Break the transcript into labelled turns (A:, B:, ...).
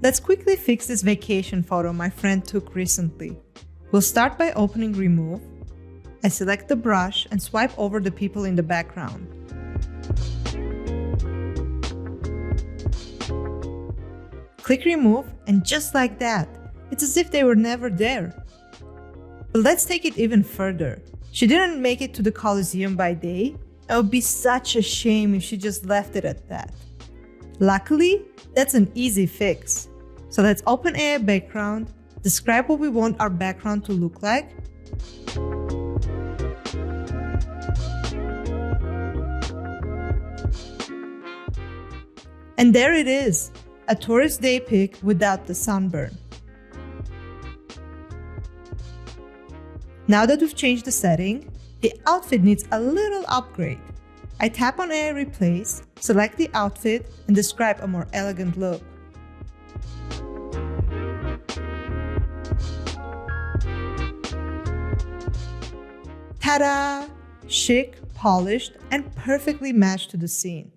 A: Let's quickly fix this vacation photo my friend took recently. We'll start by opening Remove. I select the brush and swipe over the people in the background. Click Remove, and just like that, it's as if they were never there. But let's take it even further. She didn't make it to the Colosseum by day. It would be such a shame if she just left it at that. Luckily, that's an easy fix. So let's open AI Background, describe what we want our background to look like, and there it is, a tourist day pic without the sunburn. Now that we've changed the setting, the outfit needs a little upgrade. I tap on AI Replace, select the outfit, and describe a more elegant look. Ta-da! Chic, polished, and perfectly matched to the scene.